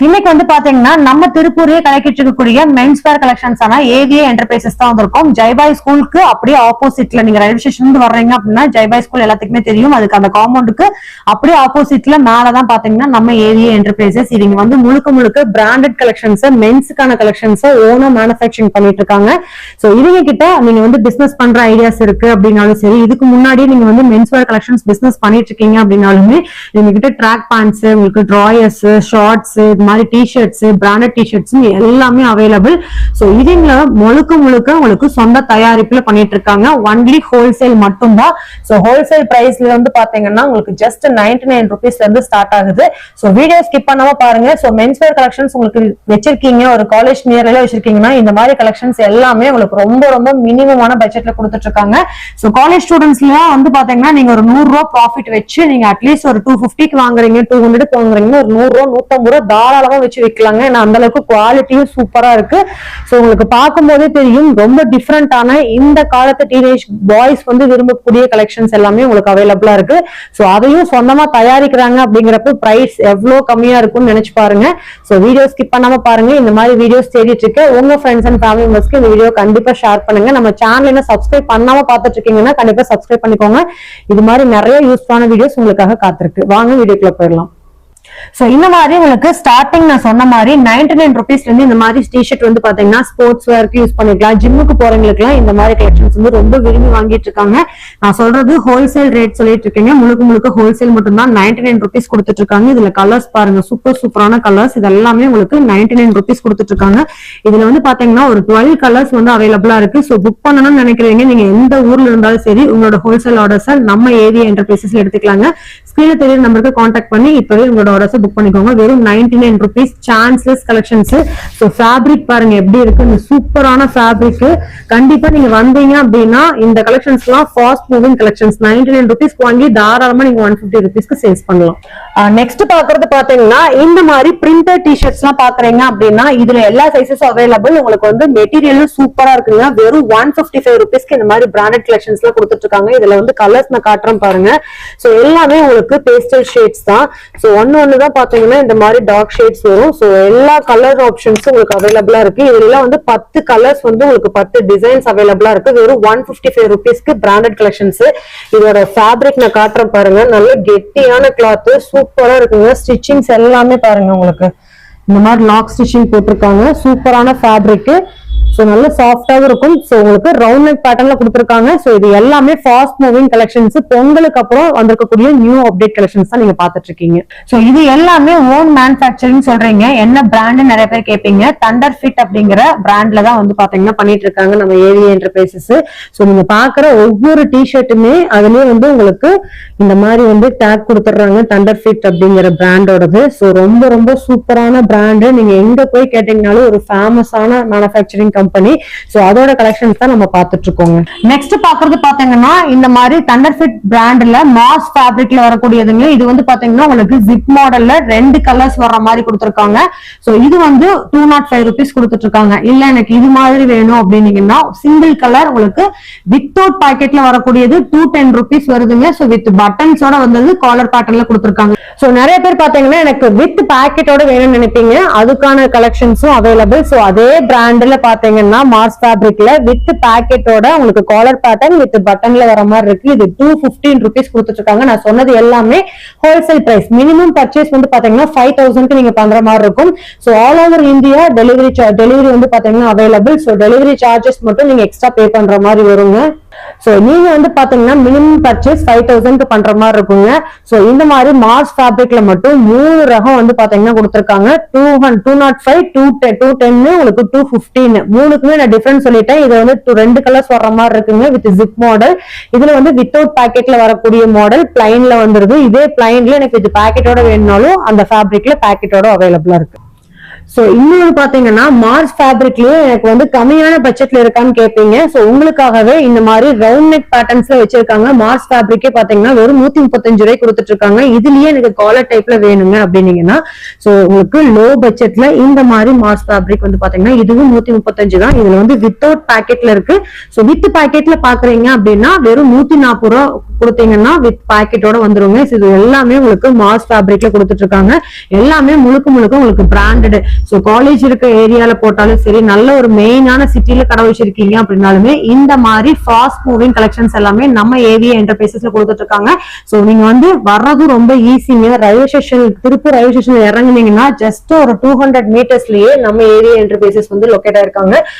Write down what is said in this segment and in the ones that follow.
இன்னைக்கு வந்து பாத்தீங்கன்னா நம்ம திருப்பூரே கலக்கிட்டு இருக்கக்கூடிய மென்ஸ் வேர் கலெக்ஷன்ஸ் ஆனா ஏவிஏ என்டர்பிரைசஸ் தான் வந்திருக்கும். ஜெய்பாய் ஸ்கூலுக்கு அப்படியே ஆப்போசிட்ல நீங்க ரயில்வே ஸ்டேஷன் இருந்து வர்றீங்க அப்படின்னா ஜெய்பாய் ஸ்கூல் எல்லாத்துக்குமே தெரியும். அதுக்கு அந்த காம்பவுண்டுக்கு அப்படியே ஆப்போசிட்ல மேலதான் பாத்தீங்கன்னா நம்ம ஏவிஏ என்டர்பிரைசஸ். இவங்க வந்து முழுக்க முழுக்க பிராண்டட் கலெக்ஷன்ஸ் மென்ஸுக்கான கலெக்ஷன்ஸ் ஓனா மேனுஃபேக்சரிங் பண்ணிட்டு இருக்காங்க. சோ இவங்க கிட்ட நீங்க வந்து பிசினஸ் பண்ற ஐடியாஸ் இருக்கு அப்படின்னாலும் சரி, இதுக்கு முன்னாடி நீங்க வந்து மென்ஸ் வேர் கலெக்ஷன்ஸ் பிசினஸ் பண்ணிட்டு இருக்கீங்க அப்படின்னாலுமே இவங்க கிட்ட ட்ராக் பேண்ட்ஸ், உங்களுக்கு டிராயர்ஸ், ஷார்ட்ஸ், மாதிரி டிஷர்ட்ஸ், பிராண்டட் டிஷர்ட்ஸ் எல்லாமே அவைலபிள். சோ இதுல முழுக்க முழுக்க உங்களுக்கு சொந்த தயாரிப்புல பண்ணிட்டு இருக்காங்க. ஒன்லி ஹோல்சேல் மட்டும் தான். சோ ஹோல்சேல் பிரைஸ்ல வந்து பாத்தீங்கன்னா உங்களுக்கு ஜஸ்ட் 99 rupees இருந்து ஸ்டார்ட் ஆகுது. சோ வீடியோ ஸ்கிப் பண்ணாம பாருங்க. சோ மென்ஸ் வேர் கலெக்ஷன்ஸ் உங்களுக்கு வச்சிருக்கீங்க, ஒரு காலேஜ் நியர்ல வச்சிருக்கீங்கன்னா இந்த மாதிரி கலெக்ஷன்ஸ் எல்லாமே உங்களுக்கு ரொம்ப ரொம்ப மினிமமான பட்ஜெட்ல கொடுத்துட்டு இருக்காங்க. சோ காலேஜ் ஸ்டூடெண்ட்ஸ்ல வந்து பாத்தீங்கன்னா நீங்க ஒரு 100 ரூபாய் ப்ராஃபிட் வச்சு நீங்க அட்லீஸ்ட் ஒரு 250க்கு வாங்குறீங்க, 200க்கு வாங்குறீங்க, ஒரு 100 ரூபாய் 150 ரூபாய் தாராளமா வச்சு விற்கலாங்க. ஏன்னா அந்த அளவுக்கு குவாலிட்டியும் சூப்பரா இருக்கு. சோ உங்களுக்கு பார்க்கும் போதே தெரியும் ரொம்ப டிஃப்ரெண்டான இந்த காலத்து டீனேஜ் பாய்ஸ் வந்து விரும்பக்கூடிய கலெக்ஷன்ஸ் எல்லாமே உங்களுக்கு அவைலபிளா இருக்கு. சோ அதையும் சொந்தமா தயாரிக்கிறாங்க அப்படிங்கிறப்ப பிரைஸ் எவ்வளவு கம்மியா இருக்கும்னு நினைச்சு பாருங்க. சோ வீடியோ ஸ்கிப் பண்ணாம பாருங்க. இந்த மாதிரி வீடியோஸ் தேடிட்டு இருக்க உங்க ஃப்ரெண்ட்ஸ் அண்ட் ஃபேமிலி மெம்பர்ஸ்க்கு இந்த வீடியோ கண்டிப்பா ஷேர் பண்ணுங்க. நம்ம சேனல் என்ன சப்ஸ்கிரைப் பண்ணாம பார்த்துட்டு இருக்கீங்கன்னா கண்டிப்பா சப்ஸ்கிரைப் பண்ணிக்கோங்க. இது மாதிரி நிறைய யூஸ்ஃபுல்லான வீடியோஸ் உங்களுக்காக காத்திருக்கு. வாங்க வீடியோக்குள்ள போயிடலாம். சோ இந்த மாதிரி உங்களுக்கு ஸ்டார்டிங் நான் சொன்ன மாதிரி 99 rupeesல இருந்து இந்த மாதிரி டிஷர்ட் வந்து பாத்தீங்கன்னா ஸ்போர்ட்ஸ் வேர்க்கு யூஸ் பண்ணிக்கலாம். ஜிம்முக்கு போறவங்களுக்கு இந்த மாதிரி கலெக்ஷன்ஸ் வந்து ரொம்ப விரும்பி வாங்கிட்டு இருக்காங்க. நான் சொல்றது ஹோல்சேல் ரேட் சொல்லிட்டு இருக்கீங்க. முழுக்க ஹோல்சேல் மட்டும் தான் 99 rupees கொடுத்துட்டு இருக்காங்க. இதுல கலர்ஸ் பாருங்க, சூப்பரான கலர்ஸ். இது எல்லாமே உங்களுக்கு 99 rupees கொடுத்துட்டு இருக்காங்க. இதுல வந்து பாத்தீங்கன்னா ஒரு 12 கலர்ஸ் வந்து அவைலபிளா இருக்கு. சோ புக் பண்ணணும்னு நினைக்கிறீங்க, நீங்க எந்த ஊர்ல இருந்தாலும் சரி உங்களோட ஹோல்சேல் ஆர்டர்ஸ் நம்ம ஏவிஏ என்டர்பிரைசஸ் எடுத்துக்கலாங்க. ஸ்கிரீன்ல தெரியுற நம்பருக்கு கான்டாக்ட் பண்ணி இப்பவே உங்களோட ஆர்டர்ஸ் புக் பண்ணிக்கோங்க. வெறும் 99 rupees. Chanceless collections. So fabric பாருங்க எப்படி இருக்கு, இந்த சூப்பரான ஃபேப்ரிக். கண்டிப்பா நீங்க வந்தீங்க அப்படின்னா இந்த கலெக்ஷன்ஸ் எல்லாம் ஃபாஸ்ட் மூவிங் கலெக்ஷன்ஸ். 99 rupees வாங்கி தாராளமா நீங்க 150 rupeesக்கு சேல்ஸ் பண்ணலாம். நெக்ஸ்ட் பாக்குறது பாத்தீங்கன்னா இந்த மாதிரி பிரிண்டட் டிஷர்ட்ஸ் எல்லாம் பாக்குறீங்க அப்படின்னா இதுல எல்லா சைசஸ் அவைலபிள். உங்களுக்கு வந்து மெட்டீரியலும் சூப்பரா இருக்குங்க. வெறும் 155 rupeesக்கு இந்த மாதிரி பிராண்டட் கலெக்ஷன்ஸ் எல்லாம் கொடுத்துட்டு இருக்காங்க. இதுல வந்து கலர்ஸ் நான் காட்டுறேன் பாருங்க. சோ எல்லாமே உங்களுக்கு பேஸ்டல் ஷேட்ஸ் தான். சோ ஒன்னு தான் பாத்தீங்கன்னா இந்த மாதிரி டார்க் ஷேட்ஸ் வரும். சோ எல்லா கலர் ஆப்ஷன்ஸும் உங்களுக்கு அவைலபிளா இருக்கு. இதுல வந்து 10 கலர்ஸ் வந்து உங்களுக்கு 10 டிசைன்ஸ் அவைலபிளா இருக்கு. வெறும் 155 rupeesக்கு பிராண்டட் கலெக்ஷன்ஸ். இதோட ஃபேப்ரிக் நான் காட்டுறேன் பாருங்க. நல்ல கெட்டியான கிளாத், சூப்பரா இருக்குங்க. ஸ்டிச்சிங்ஸ் எல்லாமே பாருங்க, உங்களுக்கு இந்த மாதிரி லாக் ஸ்டிச்சிங் போட்டிருக்காங்க. சூப்பரான ஃபேப்ரிக். சோ நல்ல சாஃப்டாவும் இருக்கும். சோ உங்களுக்கு ரவுண்ட் நெக் பேட்டர்ன்ல கொடுத்திருக்காங்க. சோ இது எல்லாமே ஃபாஸ்ட் மூவிங் கலெக்ஷன்ஸ். பொங்கலுக்கு அப்புறம் வந்திருக்கக்கூடிய நியூ அப்டேட் கலெக்ஷன்ஸ் தான் நீங்க பாத்துட்டு இருக்கீங்க. சோ இது எல்லாமே ஓன் மேனுஃபேக்சரிங் சொல்றீங்க. என்ன பிராண்ட் நிறைய பேர் கேட்பீங்க. தண்டர் ஃபிட் அப்படிங்கிற பிராண்ட்ல தான் வந்து பாத்தீங்கன்னா பண்ணிட்டு இருக்காங்க நம்ம ஏவிஏ என்டர்பிரைசஸ். சோ நீங்க பாக்குற ஒவ்வொரு டிஷர்ட்டுமே அதுலயே வந்து உங்களுக்கு இந்த மாதிரி வந்து டேக் கொடுத்துறாங்க, தண்டர் ஃபிட் அப்படிங்கிற பிராண்டோடது. சோ ரொம்ப ரொம்ப சூப்பரான பிராண்ட். நீங்க எங்க போய் கேட்டீங்கன்னாலும் ஒரு ஃபேமஸான மேனுஃபேக்சரிங் கம்பெனி. சோ அதோட கலெக்ஷன்ஸ் தான் நம்ம பாத்துட்டு இருக்கோங்க. நெக்ஸ்ட் பாக்குறது பாத்தீங்கன்னா இந்த மாதிரி தண்டர் ஃபிட் பிராண்ட்ல மாஸ் ஃபேப்ரிக்ல வரக்கூடியதுங்க. இது வந்து பாத்தீங்கன்னா உங்களுக்கு ஜிப் மாடல்ல 2 கலர்ஸ் வர்ற மாதிரி கொடுத்திருக்காங்க. சோ இது வந்து 205 rupees கொடுத்துட்டு இருக்காங்க. இல்ல எனக்கு இது மாதிரி வேணும் அப்படின்னீங்கன்னா சிங்கிள் கலர் உங்களுக்கு வித்தவுட் பாக்கெட்ல வரக்கூடியது 210 rupees வருதுங்க. சோ வித் பட்டன்ஸோட வந்தது காலர் பேட்டர்ன்ல கொடுத்திருக்காங்க. சோ நிறைய பேர் பாத்தீங்கன்னா எனக்கு வித் பாக்கெட்டோட வேணும்னு நினைப்பீங்க. அதுக்கான கலெக்ஷன்ஸும் அவைலபிள். சோ அதே பிராண்ட்ல பாத்தீங்கன்னா மார்ஸ் ஃபேப்ரிக்ல வித் பாக்கெட்டோட உங்களுக்கு காலர் பேட்டர்ன் வித் பட்டன்ல வர மாதிரி இருக்கு. இது 215 rupees கொடுத்துட்டு இருக்காங்க. நான் சொன்னது எல்லாமே ஹோல்சேல் பிரைஸ். மினிமம் பர்ச்சேஸ் வந்து பாத்தீங்கன்னா 5000க்கு நீங்க பண்ற மாதிரி இருக்கும். So all over India delivery வந்து பாத்தீங்கன்னா அவைலபிள். சோ டெலிவரி சார்ஜஸ் மட்டும் நீங்க எக்ஸ்ட்ரா பே பண்ற மாதிரி வருங்க. சோ நீங்க வந்து பாத்தீங்கன்னா மினிமம் பர்ச்சேஸ் 5000க்கு பண்ற மாதிரி இருக்குங்க. சோ இந்த மாதிரி மார்ஸ் ஃபேப்ரிக்ல மட்டும் 3 ரகம் வந்து பாத்தீங்கன்னா கொடுத்திருக்காங்க. 205, 210, உங்களுக்கு 215. மூணுக்குமே நான் டிஃபரன்ஸ் சொல்லிட்டேன். இது வந்து 2 கலர்ஸ் வர்ற மாதிரி இருக்குங்க வித் ஜிப் மாடல். இதுல வந்து வித்தவுட் பாக்கெட்ல வரக்கூடிய மாடல் பிளைன்ல வந்துருது. இதே பிளைன்ல எனக்கு இது பாக்கெட்டோட வேணும்னாலும் அந்த ஃபேப்ரிக்ல பாக்கெட்டோட அவைலபிளா இருக்கு. சோ இன்னொரு பாத்தீங்கன்னா மார்ஸ் ஃபேப்ரிக்லயே எனக்கு வந்து கம்மியான பட்ஜெட்ல இருக்கான்னு கேட்பீங்க. சோ உங்களுக்காகவே இந்த மாதிரி ரவுண்ட் நெக் பேட்டர்ன்ஸ்ல வச்சிருக்காங்க. மார்ஸ் ஃபேப்ரிக்கே பாத்தீங்கன்னா வெறும் 135 ரூபாய் கொடுத்துட்டு இருக்காங்க. இதுலயே எனக்கு காலர் டைப்ல வேணுங்க அப்படின்னீங்கன்னா சோ உங்களுக்கு லோ பட்ஜெட்ல இந்த மாதிரி மார்ஸ் ஃபேப்ரிக் வந்து பாத்தீங்கன்னா இதுவும் 135 தான். இதுல வந்து வித்தவுட் பாக்கெட்ல இருக்கு. சோ வித் பாக்கெட்ல பாக்குறீங்க அப்படின்னா வெறும் 140 ரூபாய் கொடுத்தீங்கன்னா வித் பாக்கெட்டோட வந்துருங்க. இது எல்லாமே உங்களுக்கு மார்ஸ் ஃபேப்ரிக்ல கொடுத்துட்டு இருக்காங்க. எல்லாமே முழுக்க முழுக்க உங்களுக்கு பிராண்டட். சோ காலேஜ் இருக்க ஏரியால போட்டாலும் சரி, நல்ல ஒரு மெயினான சிட்டில கடை வச்சிருக்கீங்க அப்படின்னாலுமே இந்த மாதிரி ஃபாஸ்ட் மூவிங் கலெக்ஷன்ஸ் எல்லாமே நம்ம ஏவிஏ என்டர்பிரைசஸ்ல கொடுத்துட்டு இருக்காங்க. சோ நீங்க வந்து வர்றதும் ரொம்ப ஈஸிங்க. Railway station, Tiruppur railway station இறங்குனீங்கன்னா ஜஸ்ட் ஒரு 200 மீட்டர்ஸ்லயே நம்ம ஏவிஏ என்டர்பிரைசஸ் வந்து லொகேட் ஆயிருக்காங்க.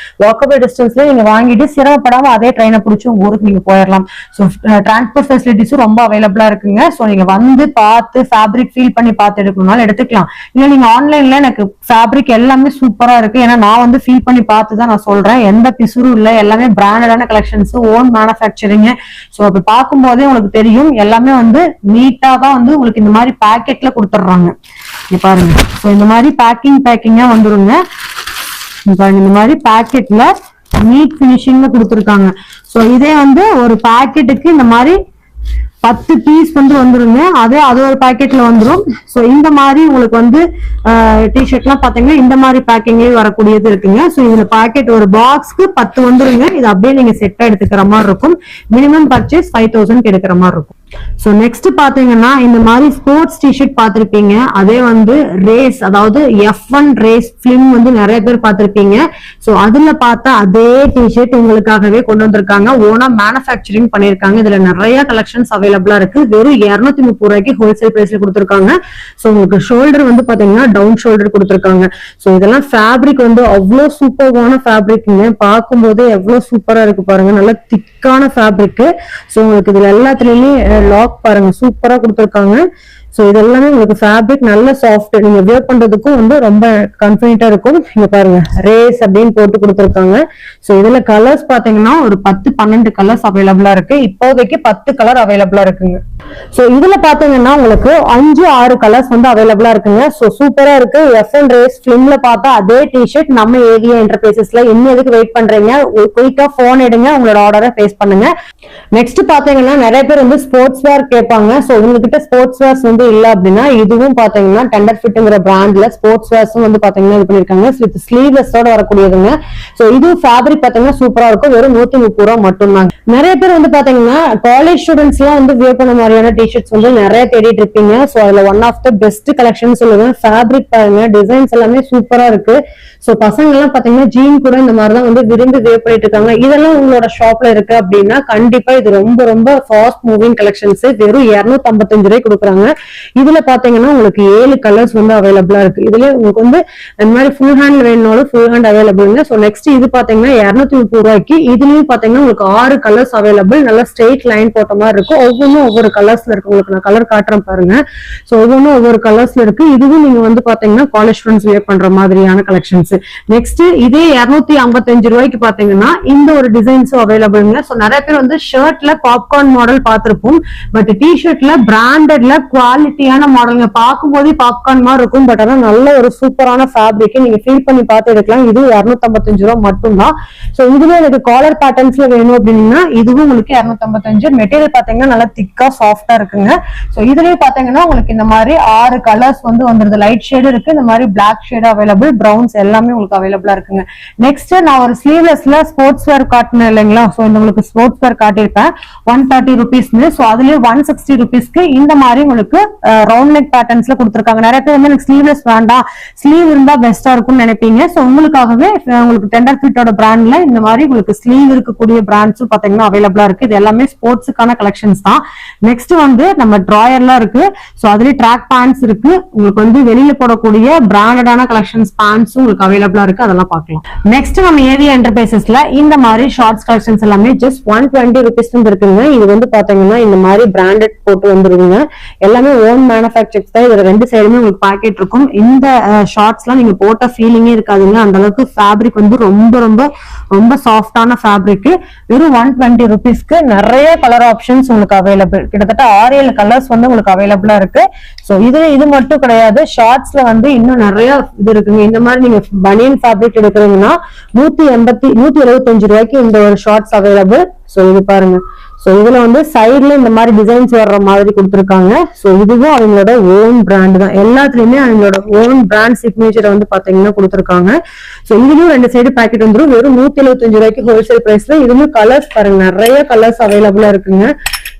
வாக்கபிள் டிஸ்டன்ஸ்ல நீங்க வாங்கிட்டு சிரமப்படாம அதே ட்ரெயினை பிடிச்சி உங்க ஊருக்கு நீங்க போயிடலாம். சோ டிரான்ஸ்போர்ட் ஃபெசிலிட்டிஸும் ரொம்ப அவைலபிளா இருக்குங்க. சோ நீங்க வந்து பார்த்து ஃபேப்ரிக் ஃபீல் பண்ணி பார்த்து எடுக்கணும்னாலும் எடுத்துக்கலாம். இல்ல நீங்க ஆன்லைன்ல எனக்கு ஃபேப்ரிக் எல்லாமே சூப்பரா இருக்கு, ஏன்னா நான் வந்து ஃபீல் பண்ணி பார்த்து தான் நான் சொல்றேன், எந்த பிசுரும் இல்ல, எல்லாமே பிராண்டடான கலெக்ஷன்ஸ், ஓன் மேனுஃபேக்சரிங். சோ அப்படி பார்க்கும் போதே உங்களுக்கு தெரியும் எல்லாமே வந்து நீட்டா தான் வந்து உங்களுக்கு இந்த மாதிரி பேக்கெட்ல கொடுத்துட்றாங்க. பாருங்க, சோ இந்த மாதிரி பேக்கிங்கா வந்துருங்க. இந்த மாதிரி பேக்கெட்ல நீட் பினிஷிங்ல கொடுத்துருக்காங்க. சோ இதே வந்து ஒரு பாக்கெட்டுக்கு இந்த மாதிரி 10 பீஸ் வந்து வந்துருங்க. அது ஒரு பாக்கெட்ல வந்துரும். சோ இந்த மாதிரி உங்களுக்கு வந்து டிஷர்ட் எல்லாம் பாத்தீங்கன்னா இந்த மாதிரி பேக்கிங்லயே வரக்கூடியது இருக்குங்க. சோ இதுல பாக்கெட் ஒரு பாக்ஸ்க்கு 10 வந்துருங்க. இது அப்படியே நீங்க செட்டா எடுத்துக்கிற மாதிரி இருக்கும். மினிமம் பர்ச்சேஸ் 5000 எடுக்கிற மாதிரி இருக்கும். சோ நெக்ஸ்ட் பாத்தீங்கன்னா இந்த மாதிரி ஸ்போர்ட்ஸ் டிஷர்ட் பாத்திருப்பீங்க. அதே வந்து ரேஸ், அதாவது F1 ரேஸ் பிலிம் வந்து நிறைய பேர் பாத்திருப்பீங்க. சோ அதுல பார்த்தா அதே டிஷர்ட் உங்களுக்காகவே கொண்டு வந்திருக்காங்க. ஓனா மேனுஃபேக்சரிங் பண்ணிருக்காங்க. இதுல நிறைய கலெக்ஷன்ஸ் அவைலபிளா இருக்கு. வெறும் 230 ரூபாய்க்கு ஹோல்சேல் பிரைஸ்ல கொடுத்திருக்காங்க. சோ உங்களுக்கு ஷோல்டர் வந்து பாத்தீங்கன்னா டவுன் ஷோல்டர் கொடுத்திருக்காங்க. சோ இதெல்லாம் ஃபேப்ரிக் வந்து அவ்வளவு சூப்பரான ஃபேப்ரிக்ங்க. பார்க்கும் போதே எவ்வளவு சூப்பரா இருக்கு பாருங்க. நல்ல திக்கான ஃபேப்ரிக். சோ உங்களுக்கு இதுல எல்லாத்துலயுமே லாக் பாருங்க சூப்பரா கொடுத்திருக்காங்க. சோ இது எல்லாமே உங்களுக்கு ஃபேப்ரிக் நல்ல சாஃப்ட், நீங்க வியர் பண்றதுக்கும் வந்து ரொம்ப கன்ஃபிடென்ட்டா இருக்கும். இங்க பாருங்க ரேஸ் அப்படின்னு போட்டு கொடுத்திருக்காங்க. சோ இதுல கலர்ஸ் பாத்தீங்கன்னா ஒரு 10-12 கலர்ஸ் அவைலபிளா இருக்கு. இப்போதைக்கு 10 கலர் அவைலபிளா இருக்குங்க. சோ இதுல பாத்தீங்கன்னா உங்களுக்கு 5-6 கலர்ஸ் வந்து அவைலபிளா இருக்குங்க. சோ சூப்பரா இருக்கு. F1 ரேஸ் பிலிம்ல பார்த்தா அதே டிஷர்ட் நம்ம ஏவிஏ என்டர்பிரைசஸ்ல. இன்னும் எதுக்கு வெயிட் பண்றீங்க? குயிக்கா போன் எடுங்க, உங்களோட ஆர்டரை பேஸ் பண்ணுங்க. நெக்ஸ்ட் பாத்தீங்கன்னா நிறைய பேர் வந்து ஸ்போர்ட்ஸ் வேர் கேட்பாங்க. சோ உங்ககிட்ட ஸ்போர்ட்ஸ் வேர்ஸ் வந்து இல்ல அப்படின்னா இதுவும் பாத்தீங்கன்னா டெண்டர் ஃபிட்ங்கிற பிராண்ட்ல ஸ்போர்ட்ஸ் வேர்ஸும் வந்து பாத்தீங்கன்னா இது பண்ணிருக்காங்க. வித் ஸ்லீவ்லெஸ்ஸோட வரக்கூடியதுங்க. சோ இது ஃபேப்ரிக் பாத்தீங்கன்னா சூப்பரா இருக்கும். வெறும் 130 ரூபாய் மட்டும் தான். நிறைய பேர் வந்து பாத்தீங்கன்னா காலேஜ் ஸ்டூடெண்ட்ஸ் எல்லாம் வந்து வியர் பண்ண மாதிரியான டிஷர்ட்ஸ் வந்து நிறைய தேடிட்டு இருப்பீங்க. சோ அதுல one of the best collection சொல்லுவேன். ஃபேப்ரிக் பாருங்க, டிசைன்ஸ் எல்லாமே சூப்பரா இருக்கு. சோ பசங்க எல்லாம் பாத்தீங்கன்னா ஜீன் கூட இந்த மாதிரிதான் வந்து விரும்பி வியர் பண்ணிட்டு இருக்காங்க. இதெல்லாம் உங்களோட ஷாப்ல இருக்கு அப்படின்னா கண்டிப்பா இது ரொம்ப ரொம்ப ஃபாஸ்ட் மூவிங் கலெக்ஷன்ஸ். வெறும் 255 ரூபாய் கொடுக்குறாங்க. இதுல பாத்தீங்கன்னா உங்களுக்கு 7 கலர்ஸ் வந்து அவைலபிளா இருக்கு. இதுல உங்களுக்கு வந்து இந்த மாதிரி ஃபுல் ஹேண்ட் வேணும்னாலும் ஃபுல் ஹேண்ட் அவைலபிள்ங்க. சோ நெக்ஸ்ட் இது பாத்தீங்கன்னா 230 ரூபாய்க்கு இதுலயும் பாத்தீங்கன்னா உங்களுக்கு 6 கலர்ஸ் அவைலபிள். நல்லா ஸ்ட்ரெயிட் லைன் போட்ட மாதிரி இருக்கும். ஒவ்வொன்றும் ஒவ்வொரு கலர்ஸ்ல இருக்கு. உங்களுக்கு நான் கலர் காட்டுறேன் பாருங்க. சோ ஒவ்வொன்றும் ஒவ்வொரு கலர்ஸ்ல இருக்கு. இதுவும் நீங்க வந்து பாத்தீங்கன்னா காலேஜ் ஸ்டூடெண்ட்ஸ் வியர் பண்ற மாதிரியான கலெக்ஷன்ஸ். நெக்ஸ்ட் இதே 255 ரூபாய்க்கு பாத்தீங்கன்னா இந்த ஒரு டிசைன்ஸும் அவைலபிள்ங்க. சோ நிறைய பேர் வந்து ஷர்ட்ல பாப்கார்ன் மாடல் பார்த்திருப்போம். பட் டிஷர்ட்ல பிராண்டட்ல குவாலிட்டியான மாடலுங்க. பார்க்கும் போதே பாப்கார்ன் மாதிரி இருக்கும். பட் ஆனா நல்ல ஒரு சூப்பரான ஃபேப்ரிக். நீங்க ஃபீல் பண்ணி பார்த்து எடுக்கலாம். இது 255 ரூபாய் மட்டும் தான். சோ இதுல எனக்கு காலர் பேட்டர்ன்ஸ்ல வேணும் அப்படின்னா இதுவும் உங்களுக்கு 255. மெட்டீரியல் பாத்தீங்கன்னா நல்லா திக்கா சாஃப்டா இருக்குங்க. சோ இதுலயே பாத்தீங்கன்னா உங்களுக்கு இந்த மாதிரி 6 கலர்ஸ் வந்து வந்துருது. லைட் ஷேடு இருக்கு, இந்த மாதிரி பிளாக் ஷேடு அவைலபிள், பிரவுன்ஸ் எல்லாமே உங்களுக்கு அவைலபிளா இருக்குங்க. நெக்ஸ்ட் நான் ஒரு ஸ்லீவ்லெஸ்ல ஸ்போர்ட்ஸ் வேர் காட்டினேன் இல்லைங்களா? சோ இந்த உங்களுக்கு ஸ்போர்ட்ஸ் வேர் காட்டியிருப்பேன் 130 ருபீஸ்னு. சோ அதுலயே 160 ருபீஸ்க்கு இந்த மாதிரி உங்களுக்கு ரவுண்ட் நெக் பேட்டர்ன்ஸ்ல கொடுத்திருக்காங்க. நிறைய பேர் வந்து எனக்கு ஸ்லீவ்லெஸ் வேண்டாம், ஸ்லீவ் இருந்தா பெஸ்டா இருக்கும்னு நினைப்பீங்க. சோ உங்களுக்காகவே உங்களுக்கு டெண்டர் ஃபிட்டோட பிராண்ட்ல இந்த மாதிரி உங்களுக்கு ஸ்லீவ் இருக்கக்கூடிய பிராண்ட்ஸும் பாத்தீங்கன்னா அவைலபிளா இருக்கு. இது எல்லாமே ஸ்போர்ட்ஸுக்கான கலெக்ஷன்ஸ் தான். நெக்ஸ்ட் வந்து நம்ம டிராயர்லாம் இருக்கு. சோ அதுலயே ட்ராக் பேண்ட்ஸ் இருக்கு. உங்களுக்கு வந்து வெளியில போடக்கூடிய பிராண்டடான கலெக்ஷன்ஸ் பேண்ட்ஸும் உங்களுக்கு அவைலபிளா இருக்கு. அதெல்லாம் பார்க்கலாம். நெக்ஸ்ட் நம்ம ஏவிஏ என்டர்பிரைசஸ்ல இந்த மாதிரி ஷார்ட்ஸ் கலெக்ஷன்ஸ் எல்லாமே ஜஸ்ட் 120 ருபீஸ் இருக்குங்க. இது வந்து பாத்தீங்கன்னா இந்த மாதிரி பிராண்டட் போட்டு வந்துருங்க. எல்லாமே ஓன் மேனுஃபேக்சர்ஸ் தான். இதுல ரெண்டு சைடுமே உங்களுக்கு பாக்கெட் இருக்கும். இந்த ஷார்ட்ஸ் எல்லாம் நீங்க போட்ட ஃபீலிங்கே இருக்காதுங்க. அந்த அளவுக்கு ஃபேப்ரிக் வந்து ரொம்ப ரொம்ப ரொம்ப சாஃப்டான ஃபேப்ரிக். வெறும் 120 rupeesக்கு நிறைய கலர் ஆப்ஷன்ஸ் உங்களுக்கு அவைலபிள். கிட்டத்தட்ட 6-7 கலர்ஸ் வந்து உங்களுக்கு அவைலபிளா இருக்கு. சோ இது மட்டும் கிடையாது, ஷார்ட்ஸ்ல வந்து இன்னும் நிறைய இது இருக்குங்க. இந்த மாதிரி நீங்க பனியன் ஃபேப்ரிக் எடுக்கிறீங்கன்னா 175 ரூபாய்க்கு இந்த ஒரு ஷார்ட்ஸ் அவைலபிள். சோ இது பாருங்க. சோ இதுல வந்து சைட்ல இந்த மாதிரி டிசைன்ஸ் வர்ற மாதிரி கொடுத்துருக்காங்க. சோ இதுவும் அவங்களோட ஓன் பிராண்ட் தான். எல்லாத்துலயுமே அவங்களோட ஓன் பிராண்ட் சிக்னேச்சரை வந்து பாத்தீங்கன்னா கொடுத்துருக்காங்க. சோ இதுலயும் 2 சைடு பேக்கெட் வந்துடும். வெறும் 175 ரூபாய்க்கு ஹோல்சேல் பிரைஸ்ல. இதுவும் கலர்ஸ் பாருங்க, நிறைய கலர்ஸ் அவைலபிளா இருக்குங்க.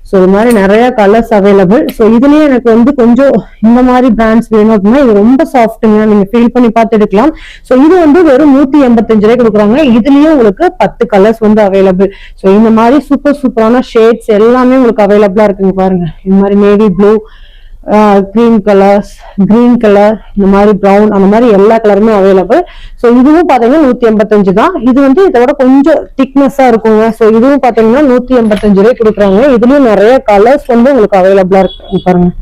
சோ இது மாதிரி நிறைய கலர்ஸ் அவைலபிள். சோ இதுலயே எனக்கு வந்து கொஞ்சம் இந்த மாதிரி பிராண்ட்ஸ் வேணும் அப்படின்னா இது ரொம்ப சாஃப்ட்டுங்க, நீங்க ஃபீல் பண்ணி பார்த்து எடுக்கலாம். சோ இது வந்து வெறும் 185 ரூபாய் கொடுக்குறாங்க. இதுலயும் உங்களுக்கு 10 கலர்ஸ் வந்து அவைலபிள். சோ இந்த மாதிரி சூப்பரான ஷேட்ஸ் எல்லாமே உங்களுக்கு அவைலபிளா இருக்குங்க. பாருங்க, இந்த மாதிரி navy blue, green colours, green colour, இந்த மாதிரி ப்ரௌன், அந்த மாதிரி எல்லா கலருமே அவைலபிள். சோ இதுவும் பாத்தீங்கன்னா 185 தான். இது வந்து இதோட கொஞ்சம் திக்னஸா இருக்குங்க. சோ இதுவும் பாத்தீங்கன்னா 185 ரூபாய் கொடுக்குறாங்க. இதுலயும் நிறைய கலர்ஸ் வந்து உங்களுக்கு அவைலபிளா இருக்கு பாருங்க.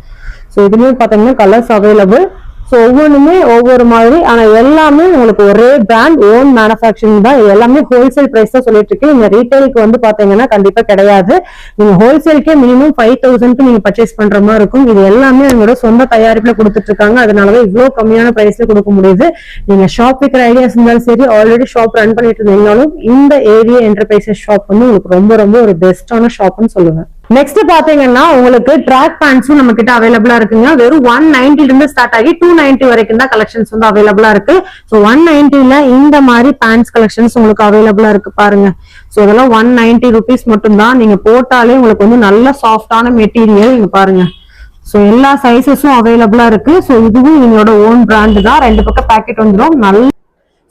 சோ இதுலயும் பாத்தீங்கன்னா கலர்ஸ் அவைலபிள். சோ ஒவ்வொன்றுமே ஒவ்வொரு மாதிரி, ஆனா எல்லாமே உங்களுக்கு ஒரே பிராண்ட் ஓன் மேனுஃபேக்சரிங் தான். இது எல்லாமே ஹோல்சேல் பிரைஸ் தான் சொல்லிட்டு இருக்கு. நீங்க ரீட்டைலுக்கு வந்து பாத்தீங்கன்னா கண்டிப்பா கிடையாது. நீங்க ஹோல்சேலுக்கே மினிமம் 5000க்கு நீங்க பர்ச்சேஸ் பண்ற மாதிரி இருக்கும். இது எல்லாமே அவங்களோட சொந்த தயாரிப்புல கொடுத்துட்டு இருக்காங்க. அதனாலதான் இவ்வளவு கம்மியான பிரைஸ்ல கொடுக்க முடியுது. நீங்க ஷாப் விற்கிற ஐடியாஸ் இருந்தாலும் சரி, ஆல்ரெடி ஷாப் ரன் பண்ணிட்டு இருந்தீங்கனாலும் இந்த ஏவிஏ என்டர்பிரைசஸ் ஷாப் வந்து உங்களுக்கு ரொம்ப ரொம்ப ஒரு பெஸ்டான ஷாப்னு சொல்லுவேன். நெக்ஸ்ட் பாத்தீங்கன்னா உங்களுக்கு ட்ராக் பேண்ட்ஸும் நம்ம கிட்ட அவைலபிளா இருக்குங்க. வெறும் 190 இருந்து ஸ்டார்ட் ஆகி 290 வரைக்கும் தான் கலெக்ஷன்ஸ் வந்து அவைலபிளா இருக்கு. சோ 190ல இந்த மாதிரி பேண்ட்ஸ் கலெக்ஷன்ஸ் உங்களுக்கு அவைலபிளா இருக்கு பாருங்க. சோ இதெல்லாம் 190 rupees மட்டும் தான். நீங்க போட்டாலே உங்களுக்கு வந்து நல்ல சாஃப்டான மெட்டீரியல். இங்க பாருங்க. சோ எல்லா சைசஸும் அவைலபிளா இருக்கு. சோ இதுவும் எங்களோட ஓன் பிராண்ட் தான். 2 பக்கம் பேக்கெட் வந்துடும். நல்ல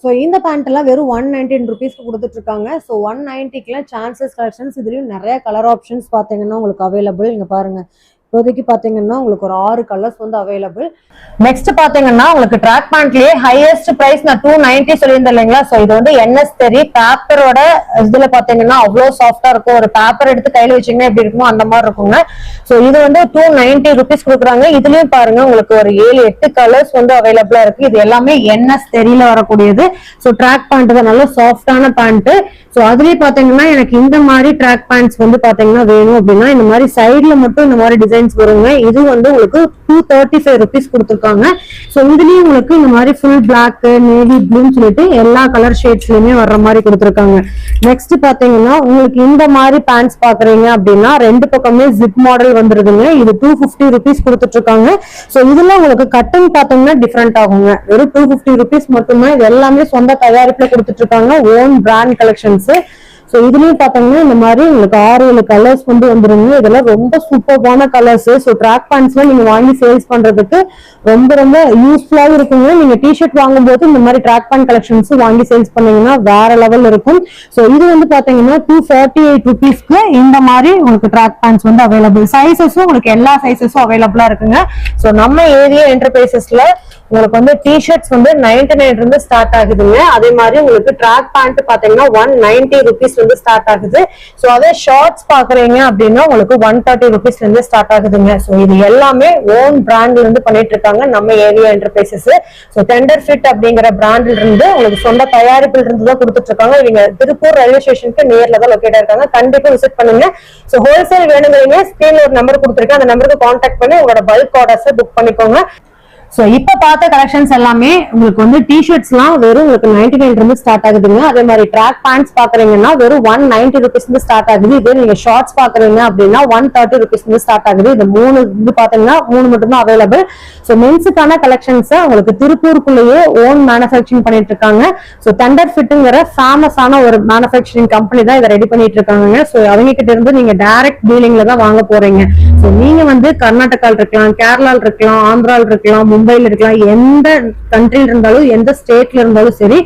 ஸோ இந்த பேண்ட் எல்லாம் வெறும் 119 rupeesக்கு கொடுத்துட்டு இருக்காங்க. ஸோ 190க்குலாம் சான்சஸ் கலெக்ஷன்ஸ். இதுலயும் நிறைய கலர் ஆப்ஷன்ஸ் பாத்தீங்கன்னா உங்களுக்கு அவைலபிள். இங்க பாருங்க, இப்போதைக்கு பாத்தீங்கன்னா உங்களுக்கு ஒரு 6 கலர்ஸ் வந்து அவைலபிள். நெக்ஸ்ட் பாத்தீங்கன்னா உங்களுக்கு ட்ராக் பேண்ட்லயே ஹையஸ்ட் பிரைஸ் நான் 290 சொல்லியிருந்தேன் இல்லைங்களா. சோ இது வந்து என்எஸ் தெரி பேப்பரோட இதுல பாத்தீங்கன்னா அவ்வளவு சாஃப்டா இருக்கும். ஒரு பேப்பர் எடுத்து கையில வச்சீங்கன்னா எப்படி இருக்குமோ அந்த மாதிரி இருக்குங்க. சோ இது வந்து 290 rupees கொடுக்குறாங்க. இதுலயும் பாருங்க உங்களுக்கு ஒரு 7-8 கலர்ஸ் வந்து அவைலபிளா இருக்கு. இது எல்லாமே என்எஸ் தெரியல வரக்கூடியது. சோ ட்ராக் பேண்ட் தான், நல்ல சாஃப்டான பேண்ட். சோ அதுலயே பாத்தீங்கன்னா எனக்கு இந்த மாதிரி ட்ராக் பேண்ட்ஸ் வந்து பாத்தீங்கன்னா வேணும் அப்படின்னா இந்த மாதிரி சைட்ல மட்டும் இந்த மாதிரி டிசைன்ஸ் வருங்க. இது வந்து உங்களுக்கு 235 rupees கொடுத்துருக்காங்க. சோ இதுலயும் உங்களுக்கு இந்த மாதிரி ஃபுல் பிளாக், நேவி ப்ளூன்னு சொல்லிட்டு எல்லா கலர் ஷேட்ஸ்லயுமே வர்ற மாதிரி கொடுத்துருக்காங்க. நெக்ஸ்ட் பாத்தீங்கன்னா உங்களுக்கு இந்த மாதிரி பேண்ட்ஸ் பாக்குறீங்க அப்படின்னா 2 பக்கமே ஜிப் மாடல் வந்துருதுங்க. இது 250 rupees கொடுத்துட்டு இருக்காங்க. சோ இதுல உங்களுக்கு கட்டிங் பாத்தீங்கன்னா டிஃபரெண்ட் ஆகுங்க. வெறும் 250 rupees மட்டும்தான். இது எல்லாமே சொந்த தயாரிப்புல கொடுத்துட்டு இருக்காங்க, ஓன் பிராண்ட் கலெக்ஷன்ஸ். சோ இதுலயும் பாத்தீங்கன்னா இந்த மாதிரி உங்களுக்கு 6-7 கலர்ஸ் வந்து வந்துருங்க. இதெல்லாம் ரொம்ப சூப்பர்பான கலர்ஸ். சோ ட்ராக் பேண்ட்ஸ்ல நீங்க வாங்கி சேல்ஸ் பண்றதுக்கு ரொம்ப ரொம்ப யூஸ்ஃபுல்லா இருக்குங்க. நீங்க டிஷர்ட் வாங்கும் போது இந்த மாதிரி ட்ராக் பேண்ட் கலெக்ஷன்ஸ் வாங்கி சேல்ஸ் பண்ணீங்கன்னா வேற லெவல் இருக்கும். சோ இது வந்து பாத்தீங்கன்னா 248 rupeesக்கு இந்த மாதிரி உங்களுக்கு ட்ராக் பேண்ட்ஸ் வந்து அவைலபிள். சைசஸும் உங்களுக்கு எல்லா சைசஸும் அவைலபிளா இருக்குங்க. சோ நம்ம ஏவிஏ என்டர்பிரைசஸ்ல உங்களுக்கு வந்து டிஷர்ட்ஸ் வந்து 99 இருந்து ஸ்டார்ட் ஆகுதுங்க. அதே மாதிரி உங்களுக்கு ட்ராக் பேண்ட் பாத்தீங்கன்னா 190 rupees வந்து ஸ்டார்ட் ஆகுது. சோ அதே ஷார்ட்ஸ் பாக்குறீங்க அப்படின்னா உங்களுக்கு 130 rupees இருந்து ஸ்டார்ட் ஆகுதுங்க. சோ இது எல்லாமே ஓன் பிராண்ட்ல இருந்து பண்ணிட்டு இருக்காங்க நம்ம AVA enterprises. So tender fit அப்படிங்கிற பிராண்ட்ல இருந்து உங்களுக்கு சொந்த தயாரிப்புல இருந்து தான் கொடுத்துட்டு இருக்காங்க. இவங்க திருப்பூர் ரயில்வே ஸ்டேஷனுக்கு நேர்ல தான் லொகேட் இருக்காங்க. கண்டிப்பா விசிட் பண்ணுங்க. சோ ஹோல்சேல் வேணுங்கிறீங்க, ஸ்கிரீன்ல ஒரு நம்பர் கொடுத்துருக்கேன், அந்த நம்பருக்கு கான்டாக்ட் பண்ணி உங்களோட பல்க் ஆர்டர்ஸ் புக் பண்ணிக்கோங்க. சோ இப்ப பார்த்த கலெக்ஷன்ஸ் எல்லாமே உங்களுக்கு வந்து டிஷர்ட்ஸ் எல்லாம் வெறும் உங்களுக்கு 99 இருந்து ஸ்டார்ட் ஆகுதுங்க. அதே மாதிரி ட்ராக் பேண்ட்ஸ் பாக்குறீங்கன்னா வெறும் 190 rupees இருந்து ஸ்டார்ட் ஆகுது. இதே நீங்க ஷார்ட்ஸ் பாக்குறீங்க அப்படின்னா 130 rupees இருந்து ஸ்டார்ட் ஆகுது. இது 3 இது பாத்தீங்கன்னா 3 மட்டும் தான் அவைலபிள். சோ மென்ஸுக்கான கலெக்ஷன்ஸ் உங்களுக்கு திருப்பூருக்குள்ளேயே ஓன் மேனுஃபேக்சரிங் பண்ணிட்டு இருக்காங்க. சோ டெண்டர் ஃபிட்டுங்கிற ஃபேமஸான ஒரு மேனுஃபேக்சரிங் கம்பெனி தான் இதை ரெடி பண்ணிட்டு இருக்காங்க. சோ அவங்க கிட்ட இருந்து நீங்க டைரக்ட் டீலிங்ல தான் வாங்க போறீங்க. சோ நீங்க வந்து கர்நாடகால இருக்கலாம், கேரளால இருக்கலாம், ஆந்திரால இருக்கலாம், மும்பைல இருக்கலாம், எந்த கண்ட்ரில இருந்தாலும் எந்த ஸ்டேட்ல இருந்தாலும் சரி,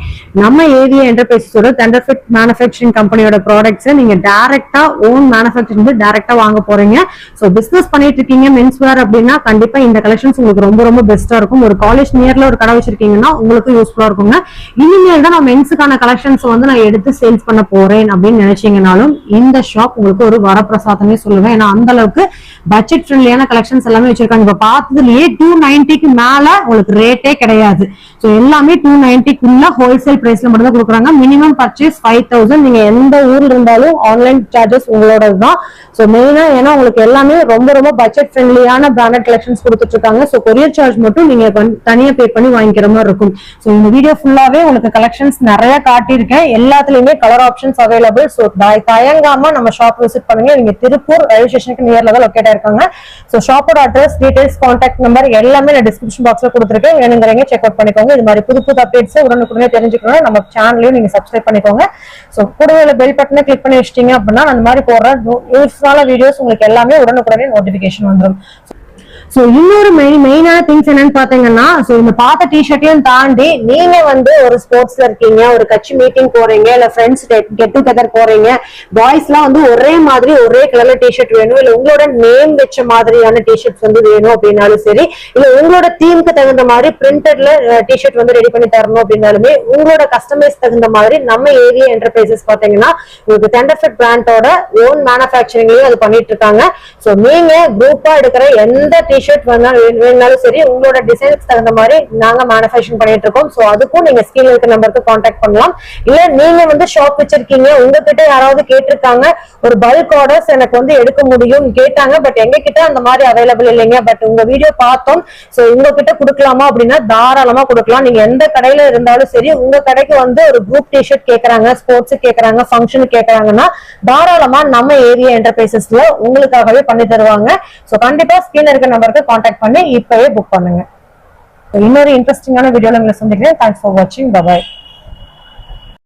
நம்ம ஏவிஏ என்டர்பிரைசஸோட டெண்டர் ஃபிட் மேனுஃபேக்சரிங் கம்பெனியோட ப்ராடக்ட்ஸ் நீங்க டைரக்டா ஓன் மேனுஃபேக்சரிங் டைரக்டா வாங்க போறீங்க. சோ பிசினஸ் பண்ணிட்டு இருக்கீங்க மென்ஸ் வேர் அப்படின்னா கண்டிப்பா இந்த கலெக்ஷன்ஸ் உங்களுக்கு ரொம்ப ரொம்ப பெஸ்டா இருக்கும். ஒரு காலேஜ் நியர்ல ஒரு கடை வச்சிருக்கீங்கன்னா உங்களுக்கு யூஸ்ஃபுல்லா இருக்குங்க. இனிமேல் தான் நான் மென்ஸுக்கான கலெக்ஷன்ஸ் வந்து நான் எடுத்து சேல்ஸ் பண்ண போறேன் அப்படின்னு நினைச்சீங்கன்னாலும் இந்த ஷாப் உங்களுக்கு ஒரு வரப்பிரசாதமே சொல்லுவேன். ஏன்னா அந்த அளவுக்கு பட்ஜெட் ஃப்ரெண்ட்லியான கலெக்ஷன்ஸ் எல்லாமே வச்சிருக்காங்க. இப்ப பார்த்ததுலயே 290க்கு மேல உங்களுக்கு ரேட்டே கிடையாது. சோ எல்லாமே 290க்குள்ள ஹோல்சேல் பிரைஸ்ல மட்டும் தான் கொடுக்குறாங்க. Minimum purchase 5000. நீங்க எந்த ஊர்ல இருந்தாலும் ஆன்லைன் சார்ஜஸ் உங்களோட தான். சோ மெயினா ஏன்னா உங்களுக்கு எல்லாமே ரொம்ப ரொம்ப பட்ஜெட் ஃப்ரெண்ட்லியான பிராண்டட் கலெக்ஷன்ஸ் கொடுத்துட்டு இருக்காங்க. சோ கொரியர் சார்ஜ் மட்டும் நீங்க தனியா பே பண்ணி வாங்கிக்கிற மாதிரி இருக்கும். சோ இந்த வீடியோ ஃபுல்லாவே உங்களுக்கு கலெக்ஷன்ஸ் நிறைய காட்டியிருக்கேன். எல்லாத்துலயுமே கலர் ஆப்ஷன்ஸ் அவைலபிள். சோ தயங்காம நம்ம ஷாப் விசிட் பண்ணுங்க. நீங்க திருப்பூர் ரயில்வே ஸ்டேஷனுக்கு நியர்ல தான் லொக்கேட் ஆயிருக்காங்க. சோ ஷாப்போட அட்ரஸ், டீடைல்ஸ், கான்டாக்ட் நம்பர் எல்லாமே நான் டிஸ்கிரிப்ஷன் பாக்ஸ்ல கொடுத்துருக்கேன். வேணுங்கிறவங்க செக் அவுட் பண்ணிக்கோங்க. இது மாதிரி புது புது அப்டேட்ஸ் உடனுக்குடனே தெரிஞ்சுக்கணும் நம்ம சேனலையும் நீங்க சப்ஸ்கிரைப் பண்ணிக்கோங்க. சோ கூடவே பெல் பட்டனை கிளிக் பண்ணி வச்சிட்டீங்க அப்படின்னா அந்த மாதிரி போடுற யூஸ்ஃபுல்லான வீடியோஸ் உங்களுக்கு எல்லாமே உடனுக்குடனே நோட்டிபிகேஷன் வந்துடும். சோ இன்னொரு மெயினான திங்ஸ் என்னன்னு பாத்தீங்கன்னா, சோ இந்த பார்த்த டிஷர்ட்டையும் தாண்டி நீங்க வந்து ஒரு ஸ்போர்ட்ஸ்ல இருக்கீங்க, ஒரு கட்சி மீட்டிங் போறீங்க, இல்ல ஃப்ரெண்ட்ஸ் கெட் டுகெதர் போறீங்க, பாய்ஸ் எல்லாம் வந்து ஒரே மாதிரி ஒரே கலர்ல டிஷர்ட் வேணும், இல்ல உங்களோட நேம் வச்ச மாதிரியான டிஷர்ட்ஸ் வந்து வேணும் அப்படின்னாலும் சரி, இல்ல உங்களோட தீமுக்கு தகுந்த மாதிரி பிரிண்டட்ல டிஷர்ட் வந்து ரெடி பண்ணி தரணும் அப்படின்னாலுமே உங்களோட கஸ்டமைஸ் தகுந்த மாதிரி நம்ம ஏவிஏ என்டர்பிரைசஸ் பாத்தீங்கன்னா உங்களுக்கு டெண்டர்ஃபிட் பிராண்டோட ஓன் மேனுஃபேக்சரிங்லயும் அது பண்ணிட்டு இருக்காங்க. சோ நீங்க குரூப்பா எடுக்கிற எந்த டிஷர்ட் வேணாலும் சரி உங்களோட டிசைன்ஸ் தகுந்த மாதிரி நாங்க மேனுஃபேக்சரிங் பண்ணிட்டு இருக்கோம். சோ அதுக்கும் நீங்க ஸ்கிரீன்ல இருக்க நம்பருக்கு கான்டாக்ட் பண்ணலாம். இல்ல நீங்க வந்து ஷாப் வச்சிருக்கீங்க, உங்ககிட்ட யாராவது கேட்டிருக்காங்க ஒரு பல்க் ஆர்டர்ஸ் எனக்கு வந்து எடுக்க முடியும் கேட்டாங்க, பட் எங்க கிட்ட அந்த மாதிரி அவைலபிள் இல்லைங்க, பட் உங்க வீடியோ பார்த்தோம் சோ உங்ககிட்ட கொடுக்கலாமா அப்படின்னா தாராளமா கொடுக்கலாம். நீங்க எந்த கடையில இருந்தாலும் சரி உங்க கடைக்கு வந்து ஒரு குரூப் டிஷர்ட் கேட்கறாங்க, ஸ்போர்ட்ஸ் கேட்கறாங்க, ஃபங்க்ஷன் கேட்கறாங்கன்னா தாராளமா நம்ம ஏவிஏ என்டர்பிரைசஸ்ல உங்களுக்காகவே பண்ணி தருவாங்க. சோ கண்டிப்பா ஸ்கிரீன்ல இருக்க நம்பருக்கு கான்டாக்ட் பண்ணி இப்பவே புக் பண்ணுங்க. இன்னொரு இன்ட்ரெஸ்டிங்கான வீடியோல உங்களை சந்திக்கிறேன். தேங்க்ஸ் ஃபார் வாட்சிங். பை.